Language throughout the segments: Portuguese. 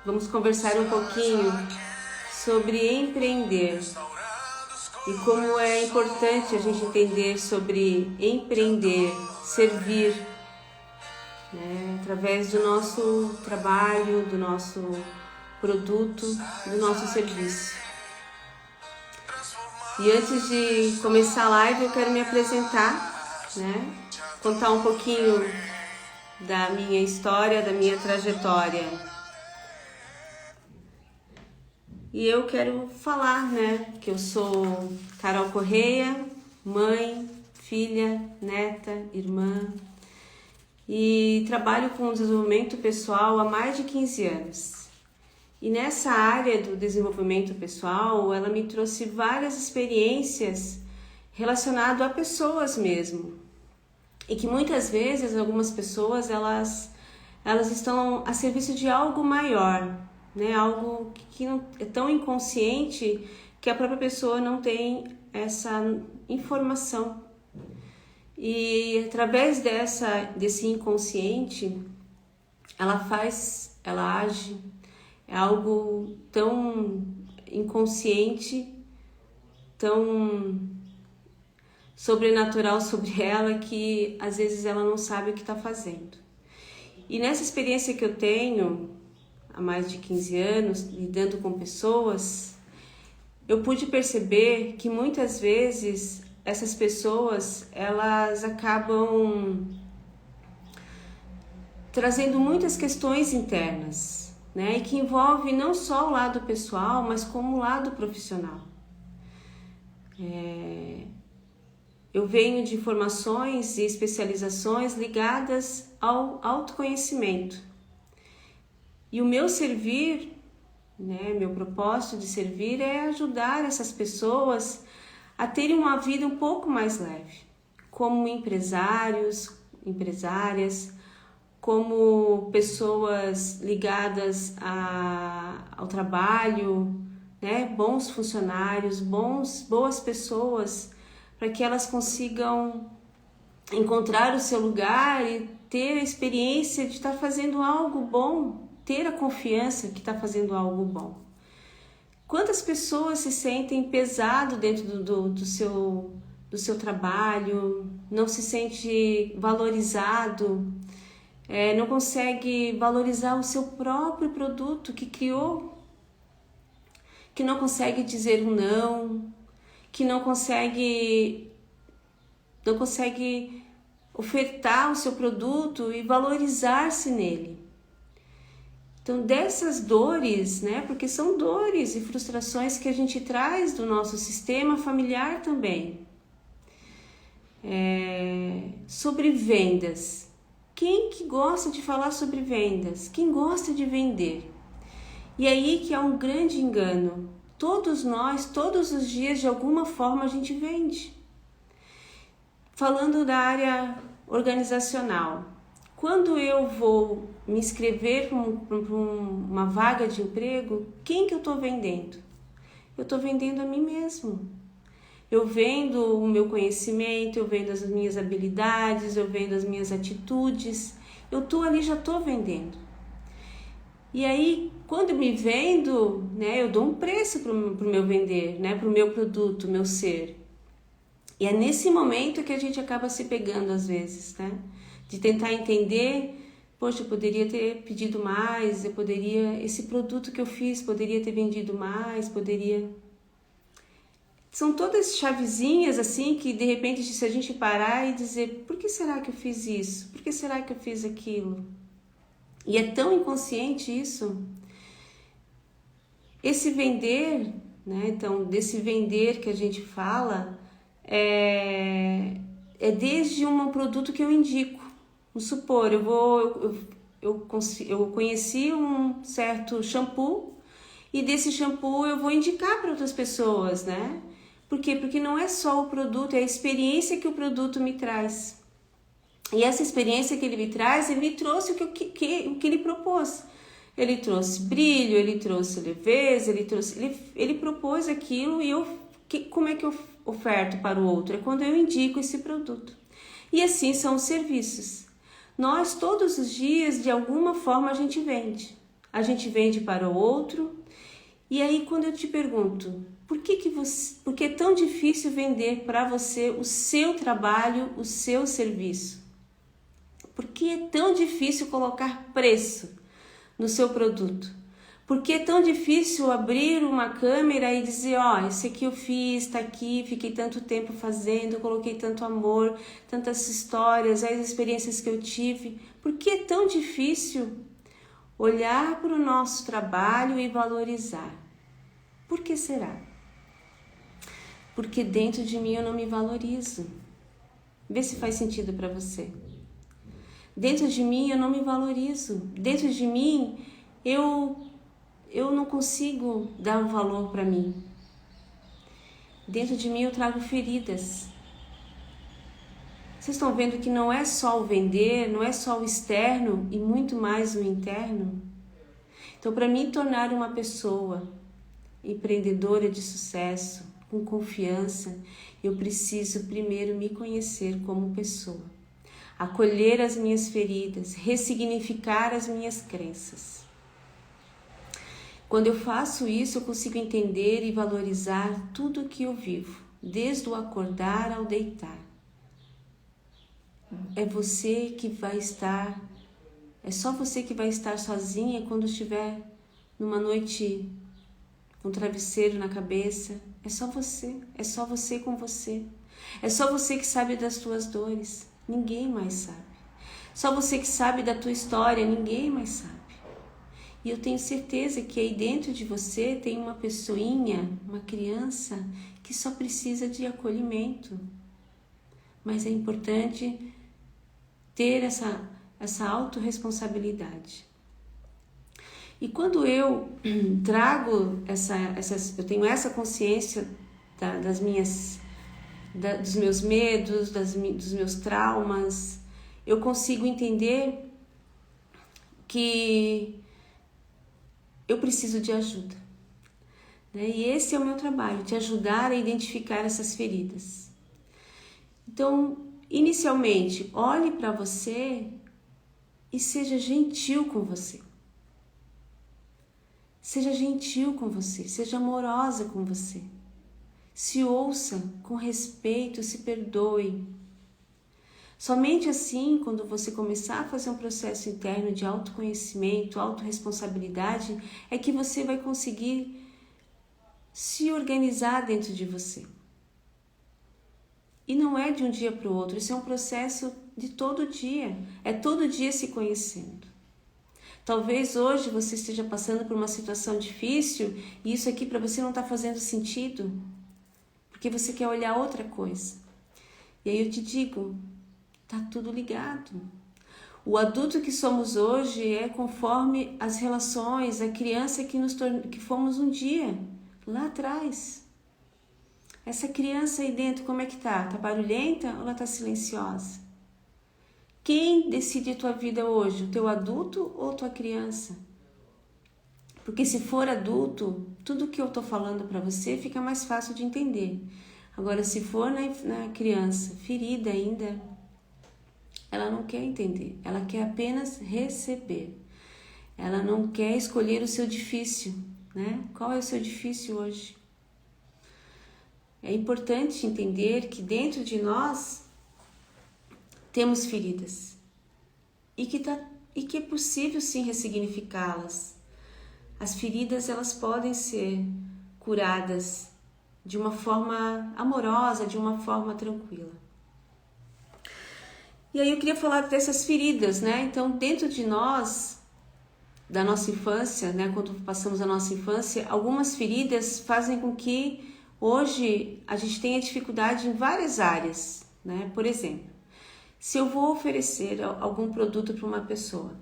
Vamos conversar um pouquinho sobre empreender e como é importante a gente entender sobre empreender, servir, né, através do nosso trabalho, do nosso produto, do nosso serviço. E antes de começar a live, eu quero me apresentar, né, contar um pouquinho da minha história, da minha trajetória. E eu quero falar, né, que eu sou Carol Correia, mãe, filha, neta, irmã, e trabalho com desenvolvimento pessoal há mais de 15 anos. E nessa área do desenvolvimento pessoal, ela me trouxe várias experiências relacionadas a pessoas mesmo. E que muitas vezes algumas pessoas elas estão a serviço de algo maior, né? Algo que não é tão inconsciente que a própria pessoa não tem essa informação. E através desse inconsciente, ela age, é algo tão inconsciente, tão sobrenatural sobre ela que às vezes ela não sabe o que está fazendo. E nessa experiência que eu tenho há mais de 15 anos, lidando com pessoas, eu pude perceber que muitas vezes essas pessoas, elas acabam trazendo muitas questões internas, né? E que envolve não só o lado pessoal, mas como o lado profissional. Eu venho de formações e especializações ligadas ao autoconhecimento. E o meu servir, né, meu propósito de servir é ajudar essas pessoas a terem uma vida um pouco mais leve, como empresários, empresárias, como pessoas ligadas ao trabalho, né, bons funcionários, boas pessoas, para que elas consigam encontrar o seu lugar e ter a experiência de estar fazendo algo bom, ter a confiança que está fazendo algo bom. Quantas pessoas se sentem pesado dentro do seu trabalho, não se sente valorizado, não consegue valorizar o seu próprio produto que criou, que não consegue dizer um não, que não consegue ofertar o seu produto e valorizar-se nele. Então, dessas dores, né, porque são dores e frustrações que a gente traz do nosso sistema familiar também. Sobre vendas. Quem que gosta de falar sobre vendas? Quem gosta de vender? E aí que é um grande engano. Todos nós, todos os dias, de alguma forma, a gente vende. Falando da área organizacional, quando eu vou me inscrever para uma vaga de emprego, quem que eu estou vendendo? Eu estou vendendo a mim mesmo. Eu vendo o meu conhecimento, eu vendo as minhas habilidades, eu vendo as minhas atitudes. Eu estou ali, já estou vendendo. E aí, quando eu me vendo, né, eu dou um preço para o meu vender, né, para o meu produto, meu ser. E é nesse momento que a gente acaba se pegando às vezes, né? De tentar entender, poxa, eu poderia ter pedido mais, esse produto que eu fiz poderia ter vendido mais, São todas chavezinhas assim que de repente se a gente parar e dizer, por que será que eu fiz isso? Por que será que eu fiz aquilo? E é tão inconsciente isso. Esse vender, né? Então, desse vender que a gente fala, é desde um produto que eu indico. Vamos supor, eu conheci um certo shampoo e desse shampoo eu vou indicar para outras pessoas, né? Por quê? Porque não é só o produto, é a experiência que o produto me traz. E essa experiência que ele me traz, ele me trouxe o que ele propôs. Ele trouxe brilho, ele trouxe leveza, ele propôs aquilo e como é que eu oferto para o outro? É quando eu indico esse produto. E assim são os serviços. Nós, todos os dias, de alguma forma, a gente vende. a gente vende para o outro. E aí quando eu te pergunto, por que é tão difícil vender para você o seu trabalho, o seu serviço? Por que é tão difícil colocar preço no seu produto? Por que é tão difícil abrir uma câmera e dizer, esse aqui eu fiz, tá aqui, fiquei tanto tempo fazendo, coloquei tanto amor, tantas histórias, as experiências que eu tive. Por que é tão difícil olhar para o nosso trabalho e valorizar? Por que será? Porque dentro de mim eu não me valorizo. Vê se faz sentido para você. Dentro de mim eu não me valorizo. Dentro de mim eu não consigo dar um valor para mim. Dentro de mim eu trago feridas. Vocês estão vendo que não é só o vender, não é só o externo e muito mais o interno? Então, para me tornar uma pessoa empreendedora de sucesso, com confiança, eu preciso primeiro me conhecer como pessoa, acolher as minhas feridas, ressignificar as minhas crenças. Quando eu faço isso, eu consigo entender e valorizar tudo o que eu vivo, desde o acordar ao deitar. É só você que vai estar sozinha quando estiver numa noite com um travesseiro na cabeça. É só você com você. É só você que sabe das tuas dores, ninguém mais sabe. Só você que sabe da tua história, ninguém mais sabe. E eu tenho certeza que aí dentro de você tem uma pessoinha, uma criança, que só precisa de acolhimento. Mas é importante ter essa autorresponsabilidade. E quando eu trago eu tenho essa consciência dos meus medos, dos meus traumas, eu consigo entender que eu preciso de ajuda. Né? E esse é o meu trabalho, te ajudar a identificar essas feridas. Então, inicialmente, olhe para você e seja gentil com você. Seja gentil com você, seja amorosa com você. Se ouça com respeito, se perdoe. Somente assim, quando você começar a fazer um processo interno de autoconhecimento, autorresponsabilidade, é que você vai conseguir se organizar dentro de você. E não é de um dia para o outro, isso é um processo de todo dia, é todo dia se conhecendo. Talvez hoje você esteja passando por uma situação difícil e isso aqui para você não está fazendo sentido, porque você quer olhar outra coisa. E aí eu te digo, tá tudo ligado. O adulto que somos hoje é conforme as relações, a criança que fomos um dia, lá atrás. Essa criança aí dentro, como é que tá? Tá barulhenta ou ela tá silenciosa? Quem decide a tua vida hoje? O teu adulto ou tua criança? Porque se for adulto, tudo que eu tô falando para você fica mais fácil de entender. Agora, se for na criança, ferida ainda, ela não quer entender. Ela quer apenas receber. Ela não quer escolher o seu difícil, né? Qual é o seu difícil hoje? É importante entender que dentro de nós temos feridas e que é possível sim ressignificá-las. As feridas, elas podem ser curadas de uma forma amorosa, de uma forma tranquila. E aí eu queria falar dessas feridas, né? Então, dentro de nós, da nossa infância, né? Quando passamos a nossa infância, algumas feridas fazem com que hoje a gente tenha dificuldade em várias áreas, né? Por exemplo, se eu vou oferecer algum produto para uma pessoa,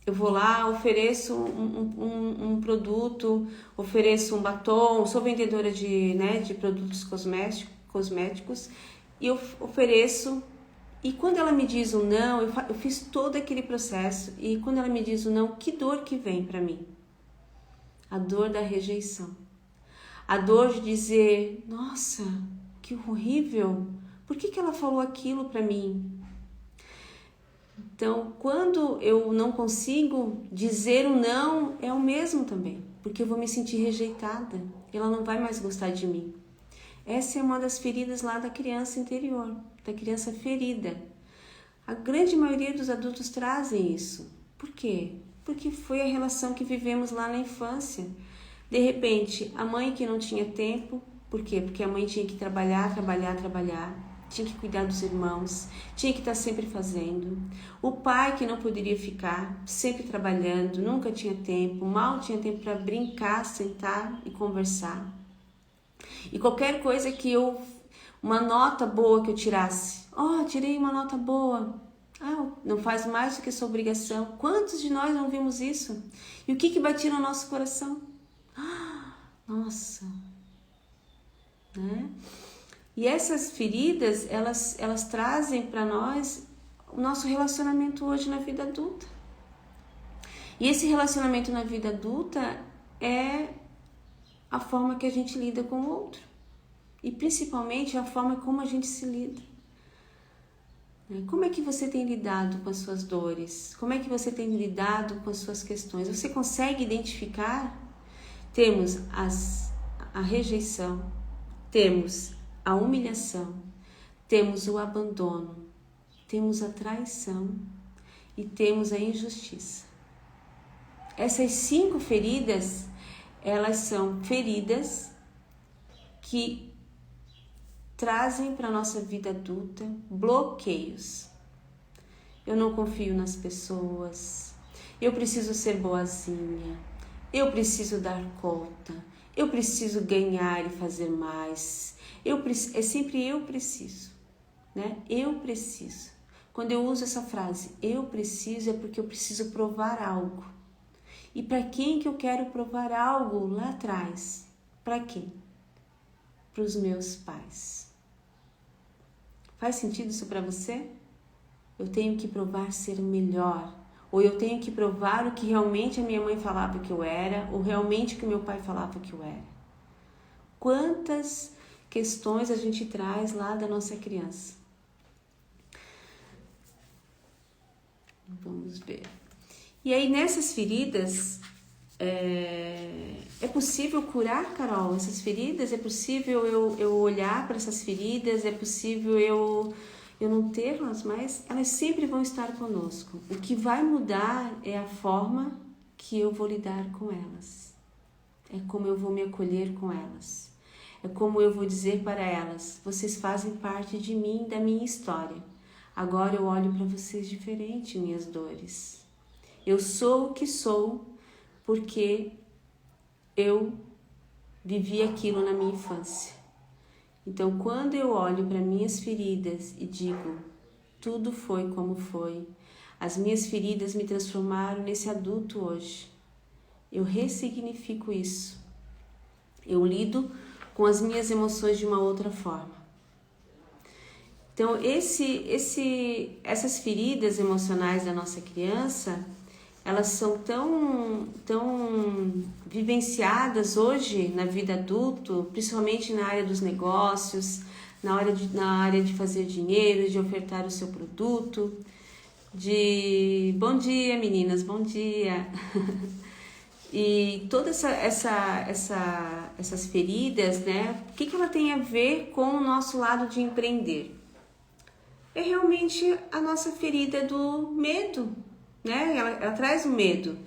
eu vou lá, ofereço um produto, ofereço um batom, sou vendedora de produtos cosméticos e eu ofereço, e quando ela me diz um não, eu fiz todo aquele processo, e quando ela me diz um não, que dor que vem para mim? A dor da rejeição. A dor de dizer, nossa, que horrível, por que ela falou aquilo para mim? Então, quando eu não consigo dizer o não, é o mesmo também, porque eu vou me sentir rejeitada, ela não vai mais gostar de mim. Essa é uma das feridas lá da criança interior, da criança ferida. A grande maioria dos adultos trazem isso. Por quê? Porque foi a relação que vivemos lá na infância. De repente, a mãe que não tinha tempo, por quê? Porque a mãe tinha que trabalhar, tinha que cuidar dos irmãos, tinha que estar sempre fazendo. O pai que não poderia ficar, sempre trabalhando, nunca tinha tempo, mal tinha tempo para brincar, sentar e conversar. E qualquer coisa uma nota boa que eu tirasse, tirei uma nota boa, não faz mais do que sua obrigação. Quantos de nós não vimos isso? E o que batia no nosso coração? Nossa, né? E essas feridas, elas trazem para nós o nosso relacionamento hoje na vida adulta. E esse relacionamento na vida adulta é a forma que a gente lida com o outro. E principalmente a forma como a gente se lida. Como é que você tem lidado com as suas dores? Como é que você tem lidado com as suas questões? Você consegue identificar? Temos a rejeição, temos a humilhação, temos o abandono, temos a traição e temos a injustiça. Essas 5 feridas, elas são feridas que trazem para a nossa vida adulta bloqueios. Eu não confio nas pessoas, eu preciso ser boazinha, eu preciso dar conta, eu preciso ganhar e fazer mais, é sempre eu preciso, né? Eu preciso. Quando eu uso essa frase, eu preciso, é porque eu preciso provar algo. E para quem que eu quero provar algo lá atrás? Para quem? Para os meus pais. Faz sentido isso para você? Eu tenho que provar ser o melhor, ou eu tenho que provar o que realmente a minha mãe falava que eu era, ou realmente o que meu pai falava que eu era. Quantas questões a gente traz lá da nossa criança? Vamos ver. E aí nessas feridas, é possível curar, Carol, essas feridas? É possível eu olhar para essas feridas? É possível eu não tê-las, mas elas sempre vão estar conosco. O que vai mudar é a forma que eu vou lidar com elas. É como eu vou me acolher com elas. É como eu vou dizer para elas: vocês fazem parte de mim, da minha história. Agora eu olho para vocês diferente, minhas dores. Eu sou o que sou porque eu vivi aquilo na minha infância. Então, quando eu olho para minhas feridas e digo, tudo foi como foi, as minhas feridas me transformaram nesse adulto hoje. Eu ressignifico isso. Eu lido com as minhas emoções de uma outra forma. Então, essas feridas emocionais da nossa criança, elas são tão vivenciadas hoje na vida adulta, principalmente na área dos negócios, na área de fazer dinheiro, de ofertar o seu produto, bom dia meninas, bom dia. E todas essas feridas, né? O que ela tem a ver com o nosso lado de empreender? É realmente a nossa ferida do medo, né? Ela traz o medo.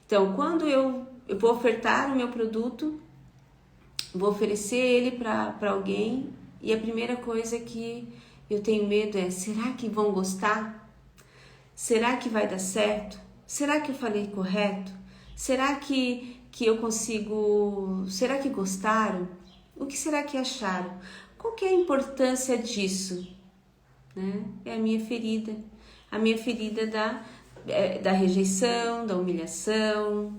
Então, quando eu vou ofertar o meu produto, vou oferecer ele para alguém, e a primeira coisa que eu tenho medo é: será que vão gostar? Será que vai dar certo? Será que eu falei correto? Será que eu consigo? Será que gostaram? O que será que acharam? Qual que é a importância disso? Né? É a minha ferida da rejeição, da humilhação,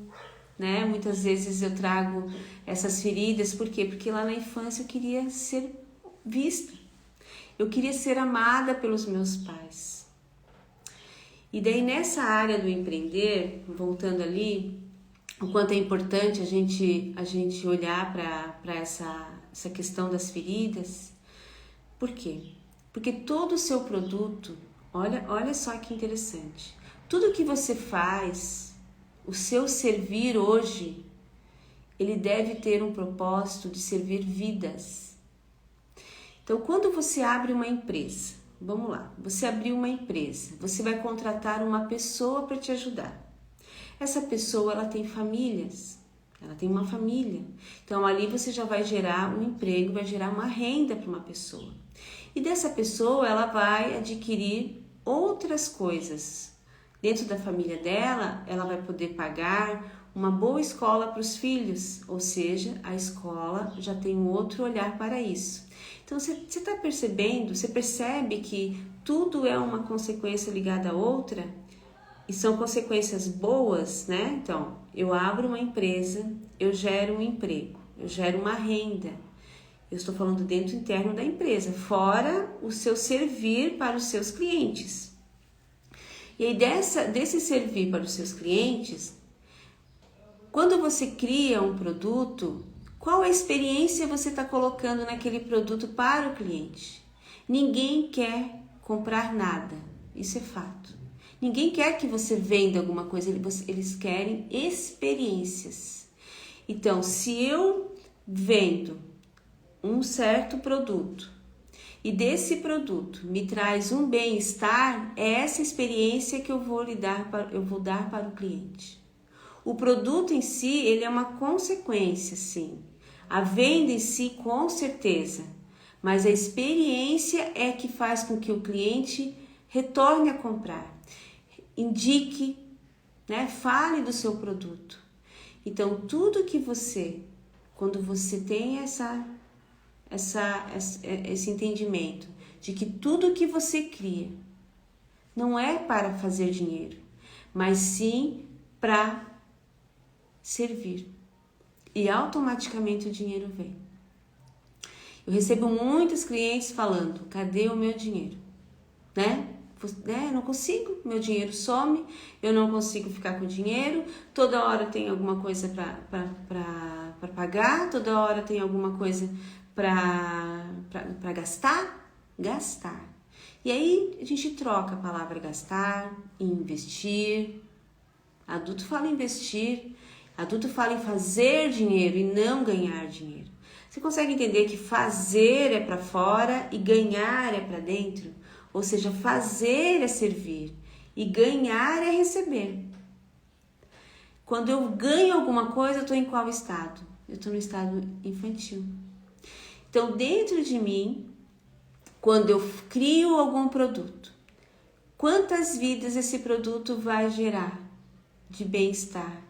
né? Muitas vezes eu trago essas feridas, por quê? Porque lá na infância eu queria ser vista, eu queria ser amada pelos meus pais. E daí nessa área do empreender, voltando ali, o quanto é importante a gente olhar para essa questão das feridas. Por quê? Porque todo o seu produto, Olha só que interessante. Tudo que você faz, o seu servir hoje, ele deve ter um propósito de servir vidas. Então, quando você abre uma empresa, vamos lá, você abriu uma empresa, você vai contratar uma pessoa para te ajudar. Essa pessoa, ela tem famílias, ela tem uma família. Então, ali você já vai gerar um emprego, vai gerar uma renda para uma pessoa. E dessa pessoa, ela vai adquirir outras coisas. Dentro da família dela, ela vai poder pagar uma boa escola para os filhos, ou seja, a escola já tem um outro olhar para isso. Então, você está percebendo, você percebe que tudo é uma consequência ligada à outra e são consequências boas, né? Então, eu abro uma empresa, eu gero um emprego, eu gero uma renda. Eu estou falando dentro interno da empresa, fora o seu servir para os seus clientes. E aí desse servir para os seus clientes, quando você cria um produto, qual a experiência você está colocando naquele produto para o cliente? Ninguém quer comprar nada, isso é fato. Ninguém quer que você venda alguma coisa, eles querem experiências. Então, se eu vendo um certo produto e desse produto me traz um bem-estar, é essa experiência que eu vou dar para o cliente. O produto em si, ele é uma consequência, sim. A venda em si, com certeza. Mas a experiência é que faz com que o cliente retorne a comprar. Indique, né? Fale do seu produto. Então, tudo que quando você tem esse entendimento de que tudo que você cria não é para fazer dinheiro, mas sim para servir. E automaticamente o dinheiro vem. Eu recebo muitos clientes falando, cadê o meu dinheiro? Né? Eu não consigo, meu dinheiro some, eu não consigo ficar com dinheiro, toda hora tem alguma coisa para pagar, toda hora tem alguma coisa para gastar. E aí a gente troca a palavra gastar e investir. Adulto fala investir, adulto fala em fazer dinheiro e não ganhar dinheiro. Você consegue entender que fazer é para fora e ganhar é para dentro? Ou seja, fazer é servir e ganhar é receber. Quando eu ganho alguma coisa, eu estou em qual estado? Eu estou no estado infantil. Então, dentro de mim, quando eu crio algum produto, quantas vidas esse produto vai gerar de bem-estar?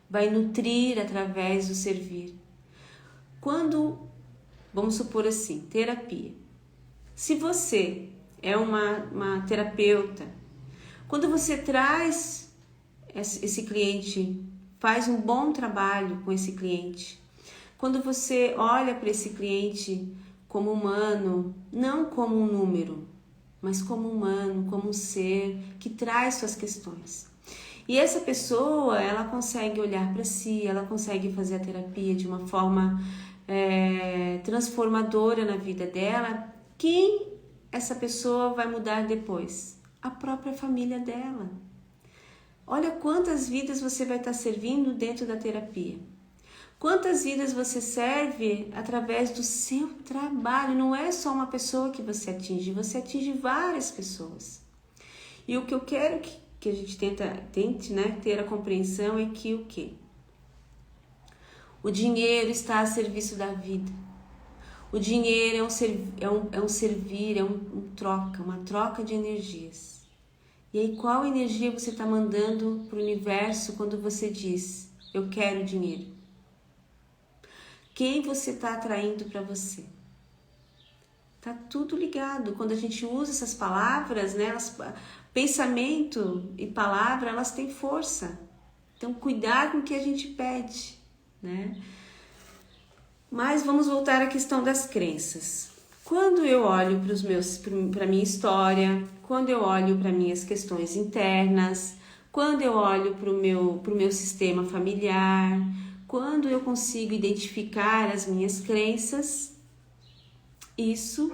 Vai nutrir através do servir. Quando, vamos supor assim, terapia. Se você é uma terapeuta, quando você traz esse cliente, faz um bom trabalho com esse cliente, quando você olha para esse cliente como humano, não como um número, mas como humano, como um ser que traz suas questões. E essa pessoa, ela consegue olhar para si, ela consegue fazer a terapia de uma forma transformadora na vida dela. Quem essa pessoa vai mudar depois? A própria família dela. Olha quantas vidas você vai estar servindo dentro da terapia. Quantas vidas você serve através do seu trabalho. Não é só uma pessoa que você atinge várias pessoas. E o que eu quero que a gente tente, né, ter a compreensão é que o quê? O dinheiro está a serviço da vida. O dinheiro é um servir, é uma troca de energias. E aí, qual energia você está mandando para o universo quando você diz, eu quero dinheiro? Quem você está atraindo para você? Tá tudo ligado. Quando a gente usa essas palavras, né, pensamento e palavra, elas têm força. Então, cuidar com o que a gente pede, né? Mas vamos voltar à questão das crenças. Quando eu olho para a minha história, quando eu olho para minhas questões internas, quando eu olho para o meu sistema familiar, quando eu consigo identificar as minhas crenças, isso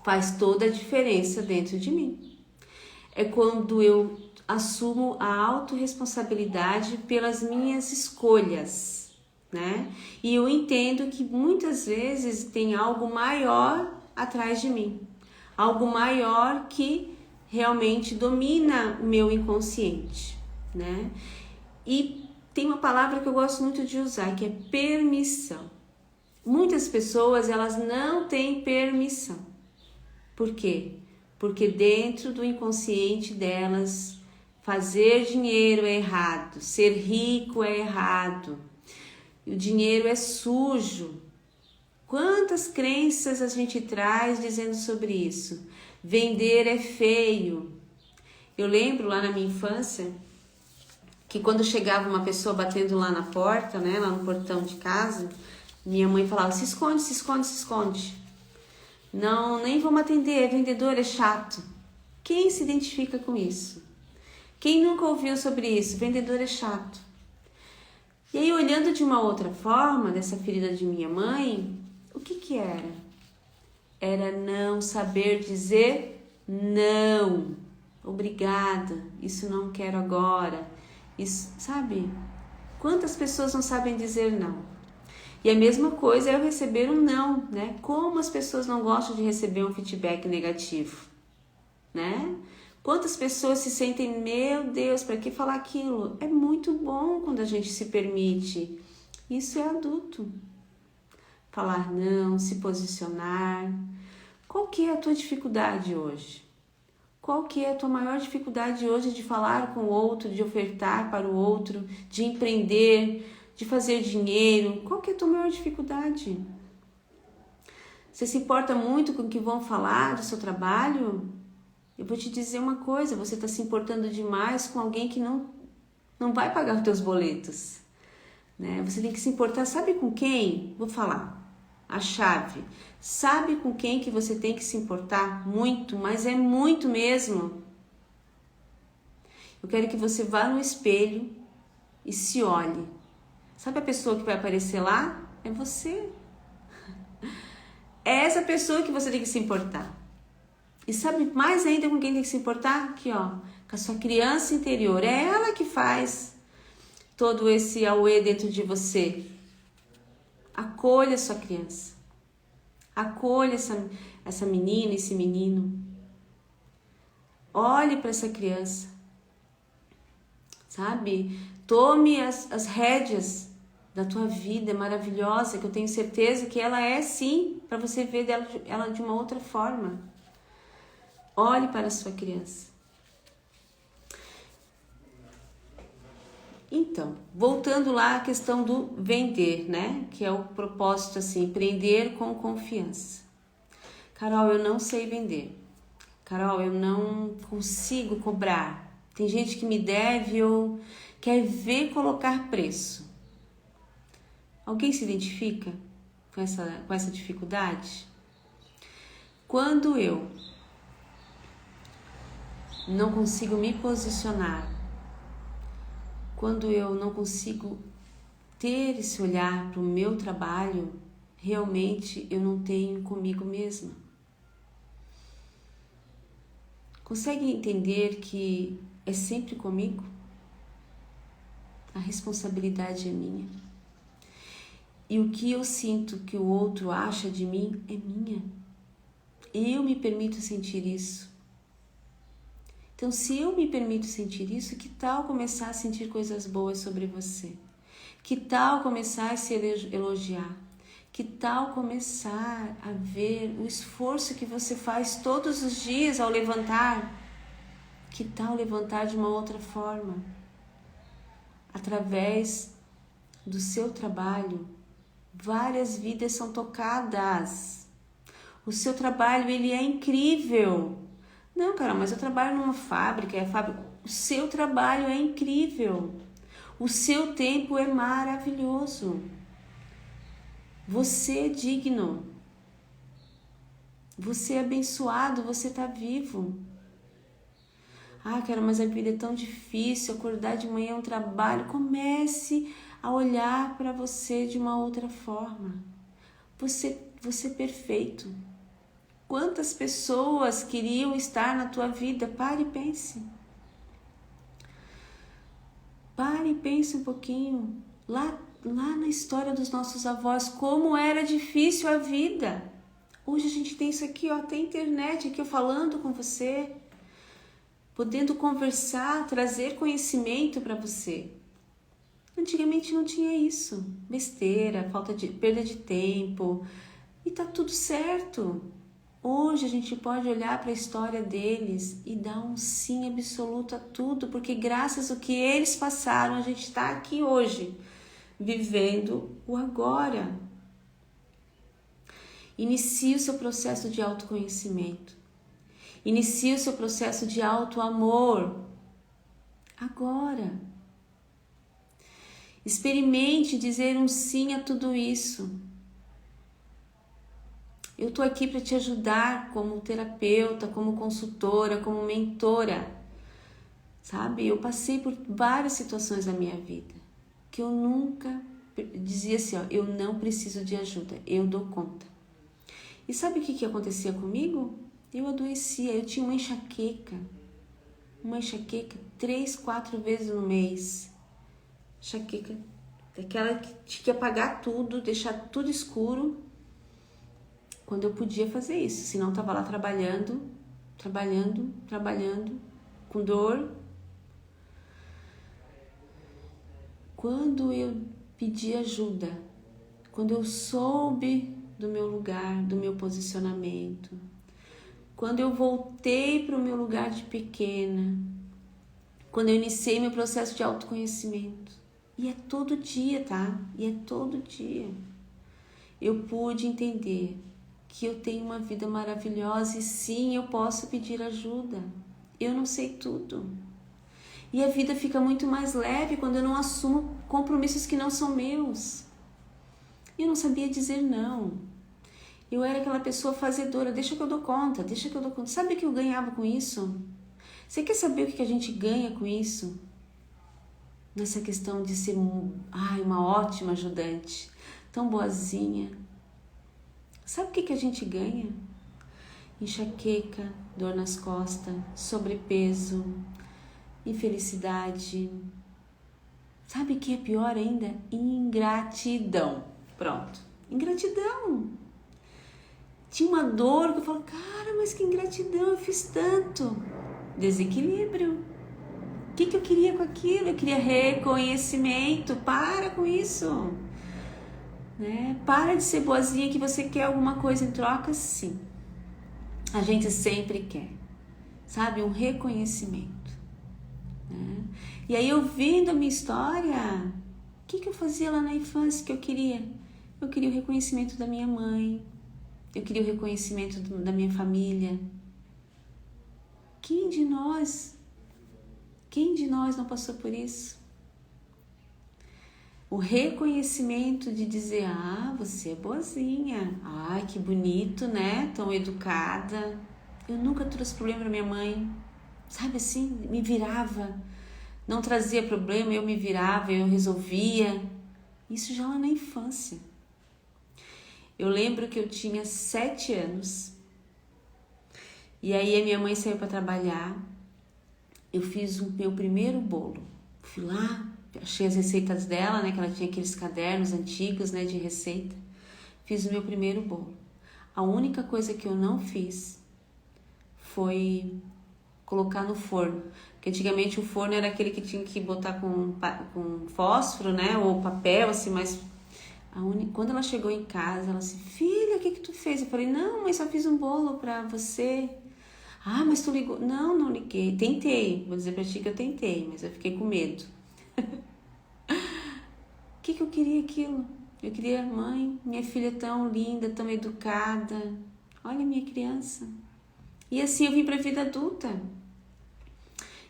faz toda a diferença dentro de mim. é quando eu assumo a autorresponsabilidade pelas minhas escolhas, né? E eu entendo que muitas vezes tem algo maior atrás de mim, algo maior que realmente domina o meu inconsciente, né? E tem uma palavra que eu gosto muito de usar, que é permissão. Muitas pessoas, elas não têm permissão. Por quê? Porque dentro do inconsciente delas, fazer dinheiro é errado, ser rico é errado, o dinheiro é sujo. Quantas crenças a gente traz dizendo sobre isso? Vender é feio. Eu lembro lá na minha infância que quando chegava uma pessoa batendo lá na porta, né, lá no portão de casa, minha mãe falava: se esconde, se esconde, se esconde. Não, nem vamos atender, vendedor é chato. Quem se identifica com isso? Quem nunca ouviu sobre isso? Vendedor é chato. E aí, olhando de uma outra forma, dessa ferida de minha mãe, o que era? Era não saber dizer não. Obrigada, isso não quero agora. Isso, sabe? Quantas pessoas não sabem dizer não? E a mesma coisa é eu receber um não, né? Como as pessoas não gostam de receber um feedback negativo, né? Quantas pessoas se sentem, meu Deus, para que falar aquilo? É muito bom quando a gente se permite. Isso é adulto. Falar não, se posicionar. Qual que é a tua dificuldade hoje? Qual que é a tua maior dificuldade hoje de falar com o outro, de ofertar para o outro, de empreender, de fazer dinheiro? Qual que é a tua maior dificuldade? Você se importa muito com o que vão falar do seu trabalho? Eu vou te dizer uma coisa, você está se importando demais com alguém que não vai pagar os teus boletos, né? Você tem que se importar, sabe com quem? Vou falar, a chave. Sabe com quem que você tem que se importar? Muito, mas é muito mesmo. Eu quero que você vá no espelho e se olhe. Sabe a pessoa que vai aparecer lá? É você. É essa pessoa que você tem que se importar. E sabe mais ainda com quem tem que se importar? Aqui, ó, com a sua criança interior. É ela que faz todo esse auê dentro de você. Acolha a sua criança. Acolha essa menina, esse menino. Olhe para essa criança. Sabe? Tome as rédeas da tua vida maravilhosa, que eu tenho certeza que ela é sim, para você ver ela de uma outra forma. Olhe para a sua criança. Então, voltando lá à questão do vender, né? Que é o propósito assim, empreender com confiança. Carol, eu não sei vender. Carol, eu não consigo cobrar. Tem gente que me deve ou quer ver colocar preço. Alguém se identifica com essa dificuldade? Quando eu não consigo me posicionar, quando eu não consigo ter esse olhar para o meu trabalho, realmente eu não tenho comigo mesma. Consegue entender que é sempre comigo? A responsabilidade é minha. E o que eu sinto que o outro acha de mim é minha. Eu me permito sentir isso. Então, se eu me permito sentir isso, que tal começar a sentir coisas boas sobre você? Que tal começar a se elogiar? Que tal começar a ver o esforço que você faz todos os dias ao levantar? Que tal levantar de uma outra forma? Através do seu trabalho, várias vidas são tocadas. O seu trabalho, ele é incrível. Não, Carol, mas eu trabalho numa fábrica, O seu trabalho é incrível. O seu tempo é maravilhoso. Você é digno. Você é abençoado, você está vivo. Ah, Carol, mas a vida é tão difícil, acordar de manhã é um trabalho. Comece a olhar para você de uma outra forma. Você é perfeito. Quantas pessoas queriam estar na tua vida? Pare e pense. Pare e pense um pouquinho. Lá na história dos nossos avós, como era difícil a vida. Hoje a gente tem isso aqui, ó, tem internet aqui, eu falando com você, podendo conversar, trazer conhecimento para você. Antigamente não tinha isso. Besteira, perda de tempo. E tá tudo certo. Hoje a gente pode olhar para a história deles e dar um sim absoluto a tudo, porque graças ao que eles passaram, a gente está aqui hoje, vivendo o agora. Inicie o seu processo de autoconhecimento. Inicie o seu processo de autoamor. Agora. Experimente dizer um sim a tudo isso. Eu estou aqui para te ajudar como terapeuta, como consultora, como mentora. Sabe? Eu passei por várias situações na minha vida que eu nunca dizia assim, ó, eu não preciso de ajuda, eu dou conta. E sabe o que acontecia comigo? Eu adoecia, eu tinha uma enxaqueca 3, 4 vezes no mês. Enxaqueca, daquela que tinha que apagar tudo, deixar tudo escuro, quando eu podia fazer isso, senão eu estava lá trabalhando, com dor. Quando eu pedi ajuda, quando eu soube do meu lugar, do meu posicionamento, quando eu voltei para o meu lugar de pequena, quando eu iniciei meu processo de autoconhecimento, e é todo dia, tá? E é todo dia. Eu pude entender que eu tenho uma vida maravilhosa e sim, eu posso pedir ajuda. Eu não sei tudo. E a vida fica muito mais leve quando eu não assumo compromissos que não são meus. Eu não sabia dizer não. Eu era aquela pessoa fazedora, deixa que eu dou conta. Sabe o que eu ganhava com isso? Você quer saber o que a gente ganha com isso? Nessa questão de ser uma ótima ajudante, tão boazinha. Sabe o que a gente ganha? Enxaqueca, dor nas costas, sobrepeso, infelicidade. Sabe o que é pior ainda? Ingratidão. Pronto, ingratidão. Tinha uma dor que eu falo, cara, mas que ingratidão, eu fiz tanto. Desequilíbrio. O que eu queria com aquilo? Eu queria reconhecimento. Para com isso. Né? Para de ser boazinha que você quer alguma coisa em troca, sim. A gente sempre quer. Sabe? Um reconhecimento. Né? E aí, ouvindo a minha história, o que eu fazia lá na infância que eu queria? Eu queria o reconhecimento da minha mãe. Eu queria o reconhecimento da minha família. Quem de nós não passou por isso? O reconhecimento de dizer, você é boazinha. Ai, que bonito, né? Tão educada. Eu nunca trouxe problema pra minha mãe. Sabe assim, me virava. Não trazia problema, eu me virava, eu resolvia. Isso já lá na infância. Eu lembro que eu tinha 7 anos. E aí a minha mãe saiu para trabalhar. Eu fiz o meu primeiro bolo. Fui lá, achei as receitas dela, né? Que ela tinha aqueles cadernos antigos, né? De receita. Fiz o meu primeiro bolo. A única coisa que eu não fiz foi colocar no forno. Porque antigamente o forno era aquele que tinha que botar com fósforo, né? Ou papel, assim, mas... Quando ela chegou em casa, ela disse, filha, o que tu fez? Eu falei, não, mãe, só fiz um bolo pra você. Mas tu ligou? Não liguei. Tentei, vou dizer pra ti que eu tentei, mas eu fiquei com medo. O que eu queria aquilo? Eu queria, mãe, minha filha é tão linda, tão educada. Olha minha criança. E assim eu vim pra vida adulta.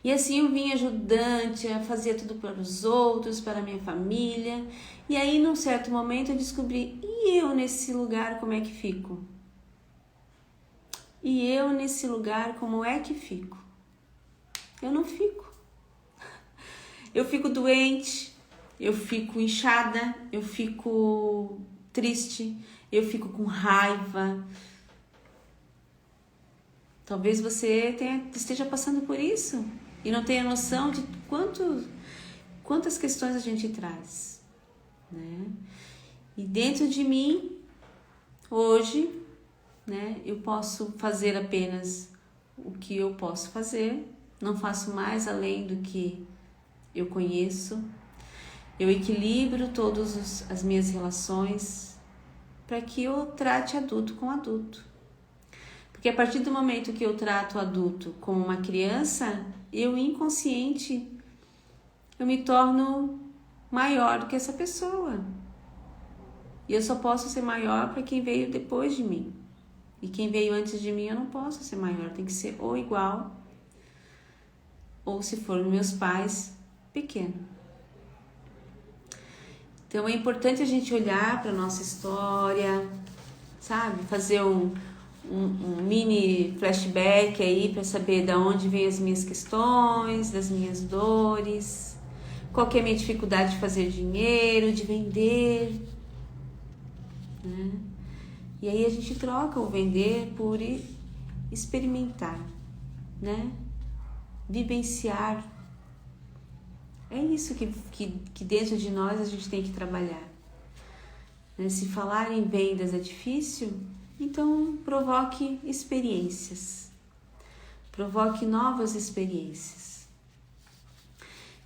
E assim eu vim ajudante, fazia tudo para os outros, para a minha família. E aí, num certo momento, eu descobri, e eu nesse lugar, como é que fico? E eu nesse lugar, como é que fico? Eu não fico. Eu fico doente, eu fico inchada, eu fico triste, eu fico com raiva. Talvez você esteja passando por isso e não tenha noção de quantas questões a gente traz, né? E dentro de mim, hoje, né, eu posso fazer apenas o que eu posso fazer, não faço mais além do que eu conheço. Eu equilibro todas as minhas relações para que eu trate adulto com adulto. Porque a partir do momento que eu trato o adulto como uma criança, eu inconsciente, eu me torno maior do que essa pessoa. E eu só posso ser maior para quem veio depois de mim. E quem veio antes de mim, eu não posso ser maior. Tem que ser ou igual, ou se for meus pais, pequeno. Então é importante a gente olhar para a nossa história, sabe? Fazer um mini flashback aí para saber de onde vêm as minhas questões, das minhas dores, qual que é a minha dificuldade de fazer dinheiro, de vender, né? E aí a gente troca o vender por experimentar, né? Vivenciar. É isso que dentro de nós a gente tem que trabalhar. Se falar em vendas é difícil, então provoque experiências. Provoque novas experiências.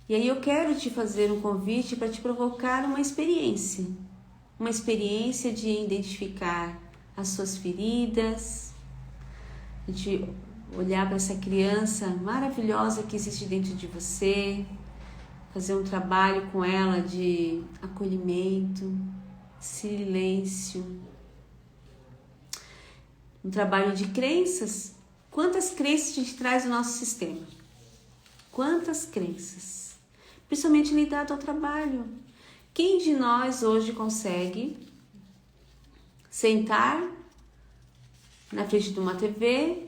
E aí eu quero te fazer um convite para te provocar uma experiência. Uma experiência de identificar as suas feridas, de olhar para essa criança maravilhosa que existe dentro de você, fazer um trabalho com ela de acolhimento, silêncio, um trabalho de crenças. Quantas crenças a gente traz no nosso sistema? Quantas crenças? Principalmente ligado ao trabalho. Quem de nós hoje consegue sentar na frente de uma TV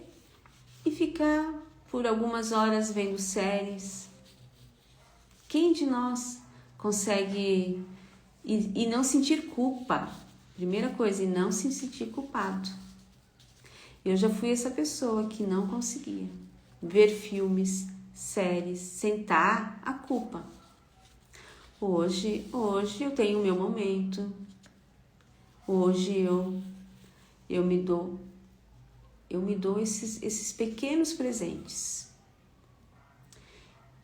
e ficar por algumas horas vendo séries? Quem de nós consegue e não sentir culpa? Primeira coisa, e não se sentir culpado. Eu já fui essa pessoa que não conseguia ver filmes, séries, sentar a culpa. Hoje eu tenho o meu momento. Hoje eu me dou esses pequenos presentes.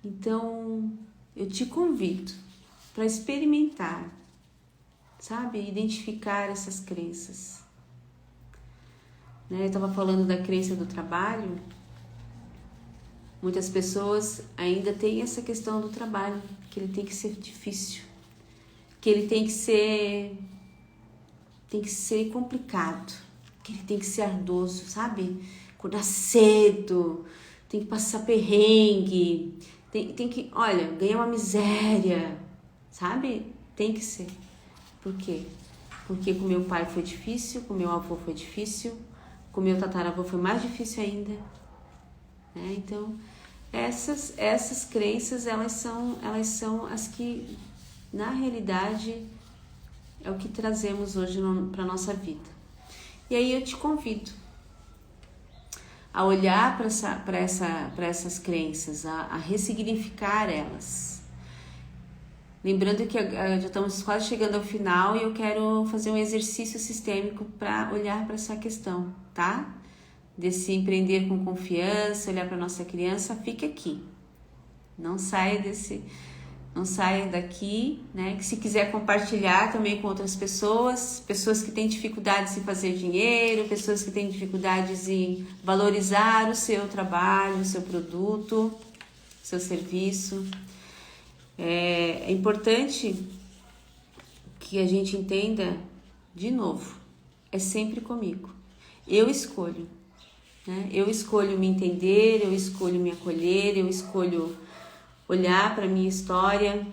Então, eu te convido para experimentar, sabe? Identificar essas crenças. Eu estava falando da crença do trabalho. Muitas pessoas ainda têm essa questão do trabalho, que ele tem que ser difícil, que ele tem que ser complicado, que ele tem que ser ardoso, sabe? Acordar cedo, tem que passar perrengue, tem que, olha, ganhar uma miséria, sabe? Tem que ser. Por quê? Porque com meu pai foi difícil, com meu avô foi difícil, com meu tataravô foi mais difícil ainda, né? Então, essas crenças, elas são as que, na realidade, é o que trazemos hoje para a nossa vida. E aí eu te convido a olhar para essas crenças, a ressignificar elas. Lembrando que já estamos quase chegando ao final e eu quero fazer um exercício sistêmico para olhar para essa questão, tá? Desse empreender com confiança, olhar para nossa criança. Fique aqui. Não saia daqui, né? Que se quiser compartilhar também com outras pessoas que têm dificuldades em fazer dinheiro, pessoas que têm dificuldades em valorizar o seu trabalho, o seu produto, o seu serviço. É importante que a gente entenda, de novo, é sempre comigo. Eu escolho, né? Eu escolho me entender, eu escolho me acolher, eu escolho olhar para a minha história.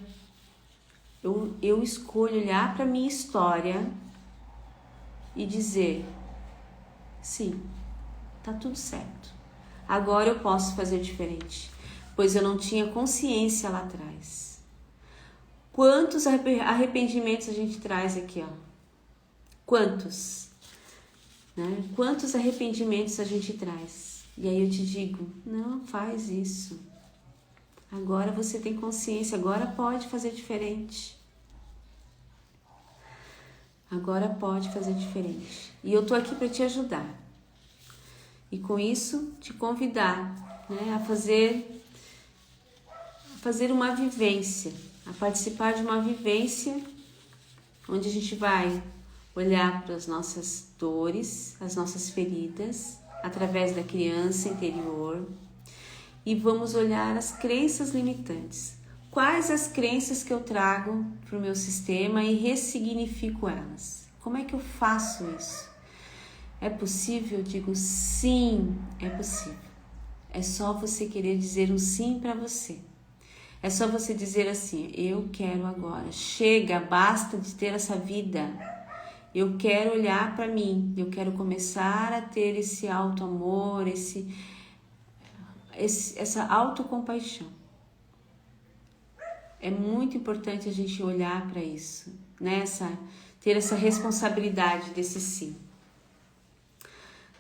Eu escolho olhar para a minha história e dizer, sim, tá tudo certo. Agora eu posso fazer diferente, pois eu não tinha consciência lá atrás. Quantos arrependimentos a gente traz aqui, ó? Quantos? Né? Quantos arrependimentos a gente traz? E aí eu te digo, não faz isso. Agora você tem consciência, agora pode fazer diferente. Agora pode fazer diferente. E eu tô aqui para te ajudar. E com isso, te convidar, né, a fazer uma vivência, a participar de uma vivência onde a gente vai olhar para as nossas dores, as nossas feridas, através da criança interior, e vamos olhar as crenças limitantes. Quais as crenças que eu trago para o meu sistema e ressignifico elas? Como é que eu faço isso? É possível? Eu digo sim, é possível. É só você querer dizer um sim para você. É só você dizer assim, eu quero agora. Chega, basta de ter essa vida. Eu quero olhar para mim. Eu quero começar a ter esse auto-amor, essa autocompaixão. É muito importante a gente olhar para isso, né? Ter essa responsabilidade desse sim.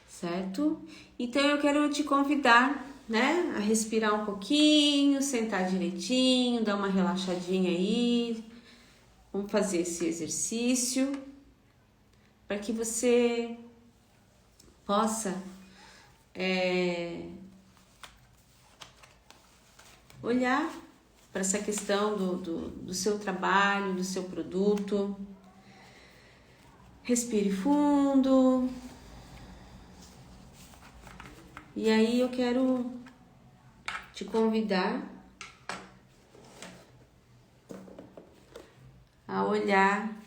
Certo? Então eu quero te convidar, né, a respirar um pouquinho, sentar direitinho, dar uma relaxadinha aí. Vamos fazer esse exercício para que você possa olhar para essa questão do seu trabalho, do seu produto. Respire fundo. E aí eu quero te convidar a olhar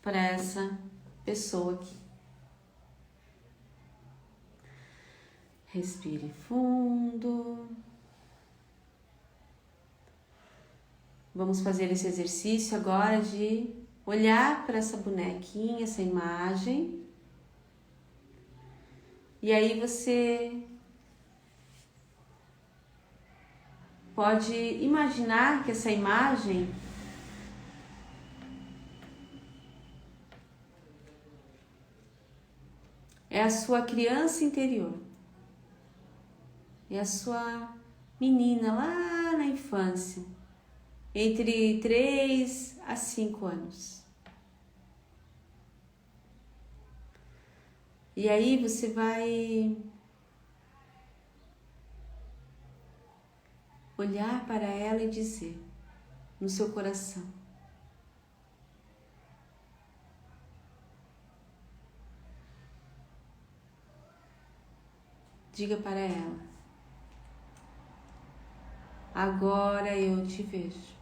para essa pessoa aqui. Respire fundo. Vamos fazer esse exercício agora de olhar para essa bonequinha, essa imagem. E aí você pode imaginar que essa imagem é a sua criança interior. É a sua menina lá na infância, entre 3 a 5 anos. E aí você vai olhar para ela e dizer no seu coração: diga para ela, agora eu te vejo.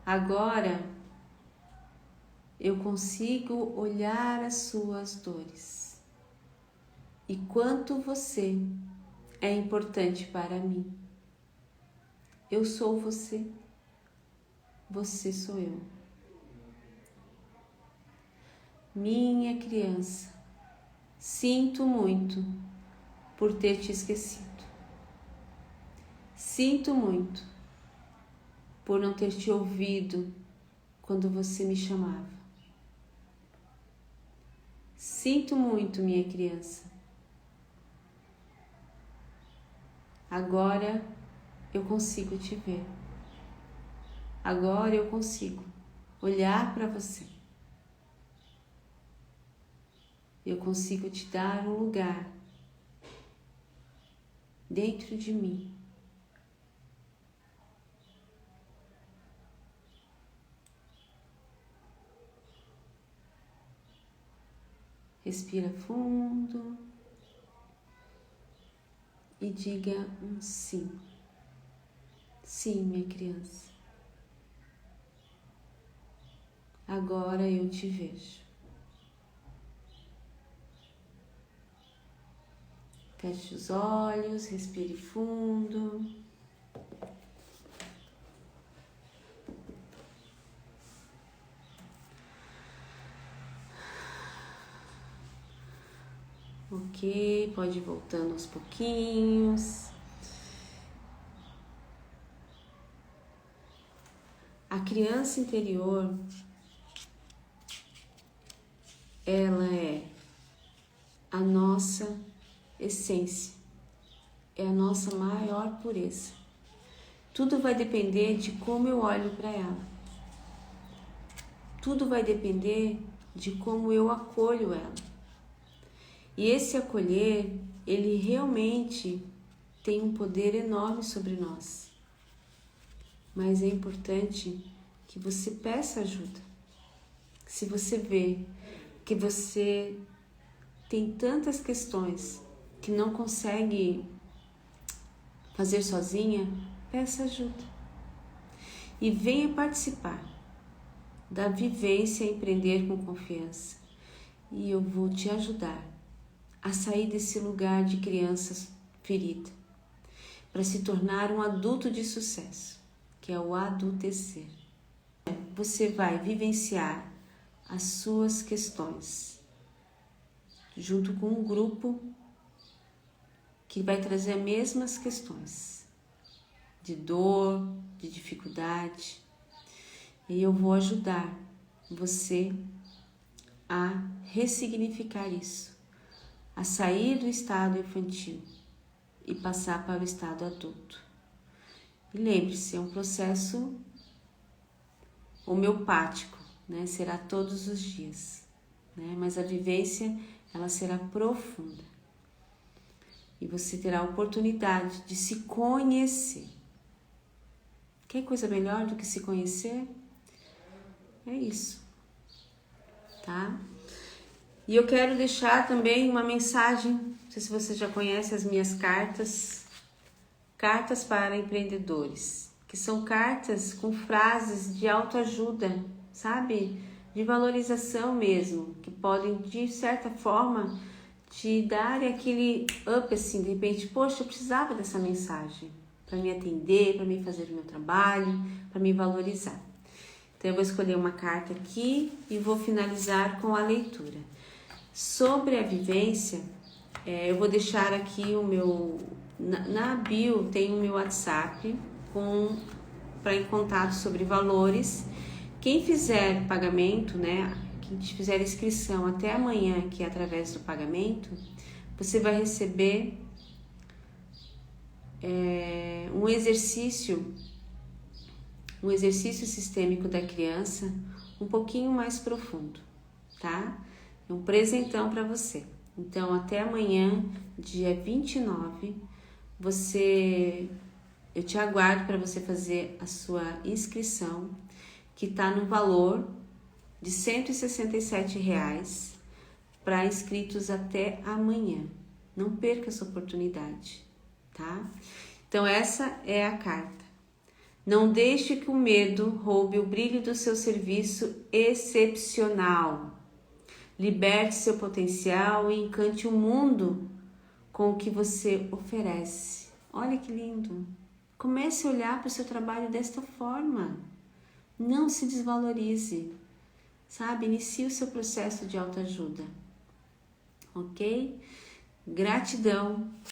Agora eu consigo olhar as suas dores e quanto você é importante para mim. Eu sou você, você sou eu. Minha criança, sinto muito por ter te esquecido. Sinto muito por não ter te ouvido quando você me chamava. Sinto muito, minha criança. Agora eu consigo te ver. Agora eu consigo olhar para você. Eu consigo te dar um lugar dentro de mim. Respira fundo e diga um sim. Sim, minha criança. Agora eu te vejo. Feche os olhos, respire fundo. Ok, pode ir voltando aos pouquinhos. A criança interior, ela é a nossa essência, é a nossa maior pureza. Tudo vai depender de como eu olho para ela. Tudo vai depender de como eu acolho ela. E esse acolher, ele realmente tem um poder enorme sobre nós. Mas é importante que você peça ajuda. Se você vê que você tem tantas questões que não consegue fazer sozinha, peça ajuda. E venha participar da vivência Empreender com Confiança. E eu vou te ajudar a sair desse lugar de criança ferida, para se tornar um adulto de sucesso, que é o adultecer. Você vai vivenciar as suas questões, junto com um grupo que vai trazer as mesmas questões, de dor, de dificuldade, e eu vou ajudar você a ressignificar isso, a sair do estado infantil e passar para o estado adulto. E lembre-se, é um processo homeopático, né? Será todos os dias, né? Mas a vivência, ela será profunda. E você terá a oportunidade de se conhecer. Quer coisa melhor do que se conhecer? É isso, tá? E eu quero deixar também uma mensagem, não sei se você já conhece as minhas cartas para empreendedores, que são cartas com frases de autoajuda, sabe? De valorização mesmo, que podem, de certa forma, te dar aquele up assim, de repente, poxa, eu precisava dessa mensagem para me atender, para me fazer o meu trabalho, para me valorizar. Então eu vou escolher uma carta aqui e vou finalizar com a leitura. Sobre a vivência, eu vou deixar aqui o meu, na bio tem o meu WhatsApp para em contato sobre valores. Quem fizer pagamento, né, quem fizer inscrição até amanhã, que é através do pagamento, você vai receber um exercício sistêmico da criança um pouquinho mais profundo, tá? É um presentão para você. Então, até amanhã, dia 29, eu te aguardo para você fazer a sua inscrição, que está no valor de R$ 167 para inscritos até amanhã. Não perca essa oportunidade, tá? Então, essa é a carta. Não deixe que o medo roube o brilho do seu serviço excepcional. Liberte seu potencial e encante o mundo com o que você oferece. Olha que lindo! Comece a olhar para o seu trabalho desta forma. Não se desvalorize, sabe? Inicie o seu processo de autoajuda, ok? Gratidão!